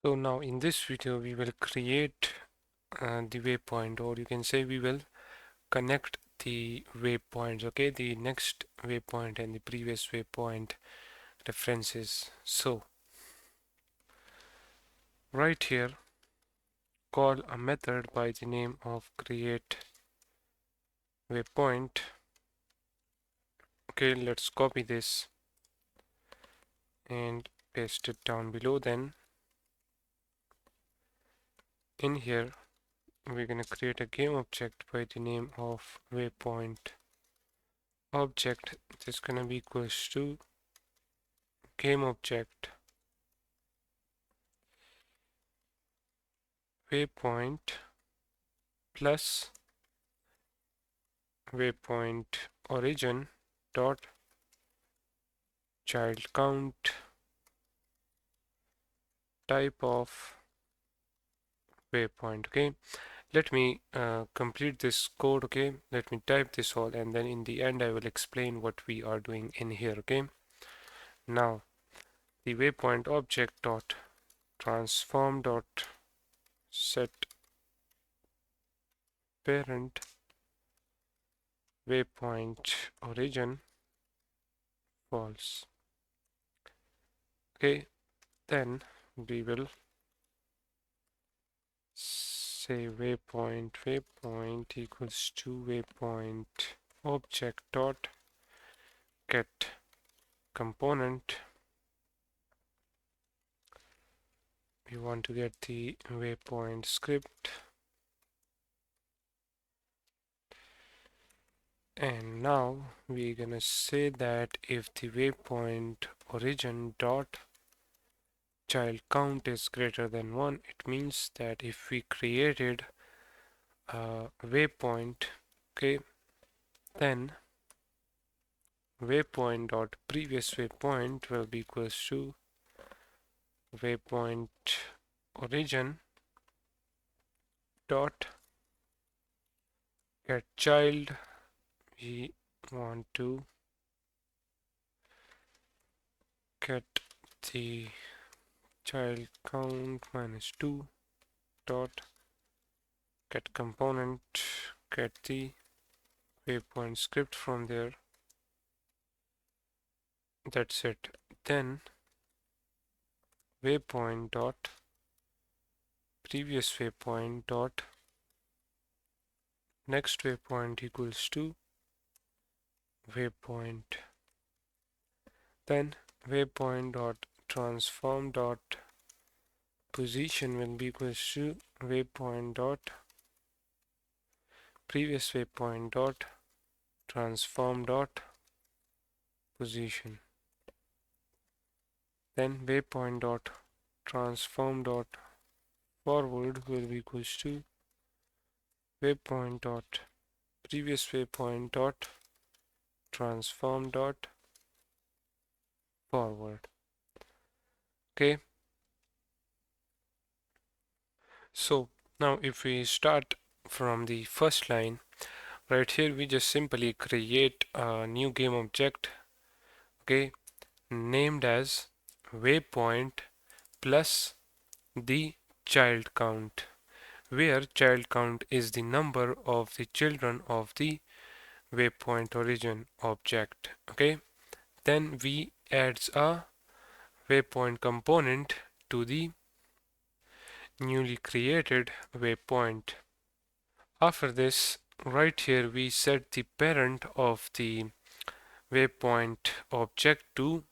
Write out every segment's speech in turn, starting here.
So now in this video we will create the waypoint, or you can say we will connect the waypoints, okay, the next waypoint and the previous waypoint references. So right here, call a method by the name of create waypoint. Okay, let's copy this and paste it down below. Then in here we're going to create a game object by the name of waypoint object. This is going to be equals to game object waypoint plus waypoint origin dot child count type of waypoint. Okay, let me complete this code. Okay, let me type this all, and then in the end I will explain what we are doing in here. Okay, now the waypoint object dot transform dot set parent waypoint origin false. Okay, then we will say waypoint equals to waypoint object dot get component. We want to get the waypoint script, and now we're gonna say that if the waypoint origin dot child count is greater than 1, it means that if we created a waypoint, okay, then waypoint dot previous waypoint will be equals to waypoint origin dot get child. We want to get the child count minus 2 dot get component, get the waypoint script from there. That's it. Then waypoint dot previous waypoint dot next waypoint equals to waypoint. Then waypoint dot transform dot position will be equals to waypoint dot previous waypoint dot transform dot position. Then waypoint dot transform dot forward will be equals to waypoint dot previous waypoint dot transform dot forward. Okay, so now if we start from the first line, right here we just simply create a new game object, okay, named as waypoint plus the child count, where child count is the number of the children of the waypoint origin object. Okay, then we adds a waypoint component to the newly created waypoint. After this, right here we set the parent of the waypoint object to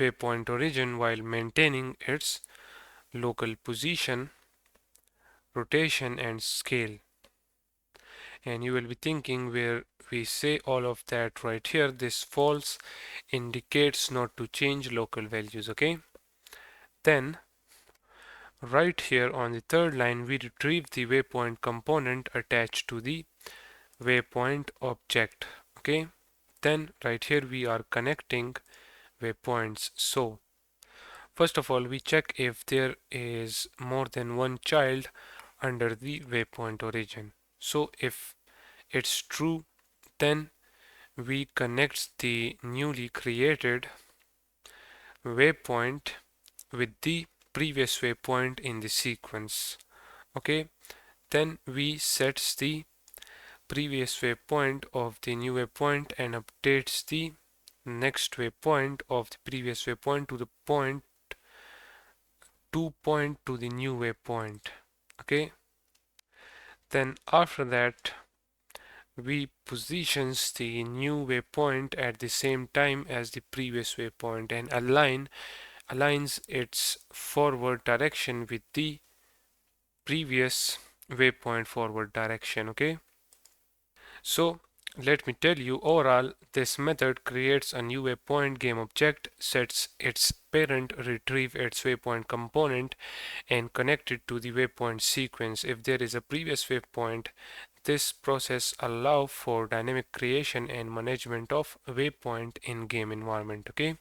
waypoint origin while maintaining its local position, rotation and scale. And you will be thinking, where we say all of that right here, this false indicates not to change local values. Okay, then right here on the third line we retrieve the waypoint component attached to the waypoint object. Okay, then right here we are connecting waypoints. So first of all we check if there is more than one child under the waypoint origin. So if it's true, then we connect the newly created waypoint with the previous waypoint in the sequence. Okay, then we sets the previous waypoint of the new waypoint and updates the next waypoint of the previous waypoint to the point to the new waypoint. Okay, then after that we positions the new waypoint at the same time as the previous waypoint and aligns its forward direction with the previous waypoint forward direction. Okay, so let me tell you, overall this method creates a new waypoint game object, sets its parent, retrieve its waypoint component and connect it to the waypoint sequence. If there is a previous waypoint, this process allows for dynamic creation and management of waypoint in game environment. Okay,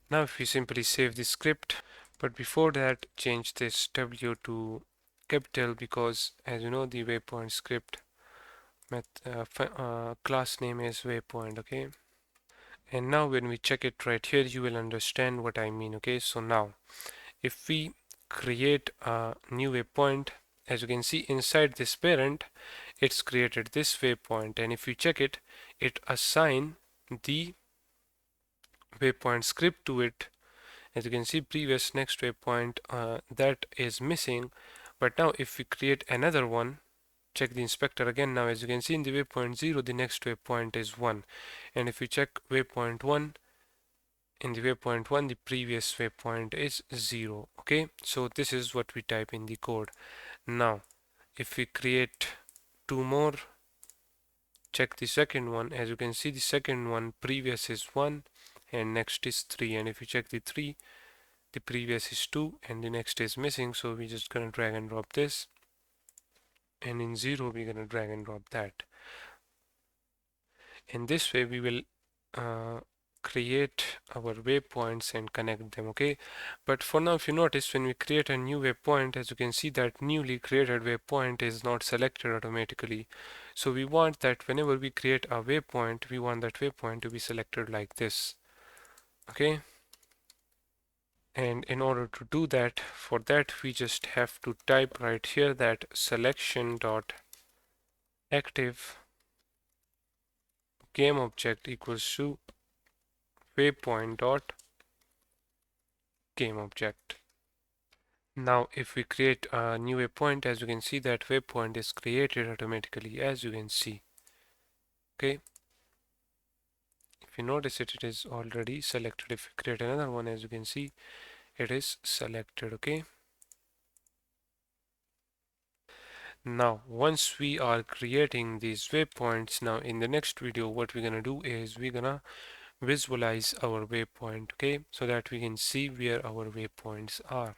now if we simply save the script, but before that change this W to capital, because as you know the waypoint script class name is waypoint. Okay, and now when we check it right here you will understand what I mean. Okay, so now if we create a new waypoint, as you can see inside this parent it's created this waypoint, and if you check it, it assign the waypoint script to it. As you can see, previous next waypoint that is missing, but now if we create another one, check the inspector again. Now as you can see in the waypoint 0 the next waypoint is 1, and if you check waypoint 1, in the waypoint 1 the previous waypoint is 0. Okay, so this is what we type in the code. Now if we create two more, check the second one. As you can see the second one previous is 1 and next is 3, and if you check the 3, the previous is 2 and the next is missing, so we're just gonna drag and drop this, and in 0 we're gonna drag and drop that. In this way we will uh, create our waypoints and connect them. Okay, but for now if you notice, when we create a new waypoint, as you can see that newly created waypoint is not selected automatically. So we want that whenever we create a waypoint, we want that waypoint to be selected like this. Okay, and in order to do that, for that we just have to type right here that selection dot active game object equals to waypoint dot game object. Now if we create a new waypoint, as you can see that waypoint is created automatically, as you can see. Okay, if you notice it, it is already selected. If we create another one, as you can see, it is selected. Okay, now once we are creating these waypoints, now in the next video what we're gonna do is we're gonna visualize our waypoint. Okay, so that we can see where our waypoints are.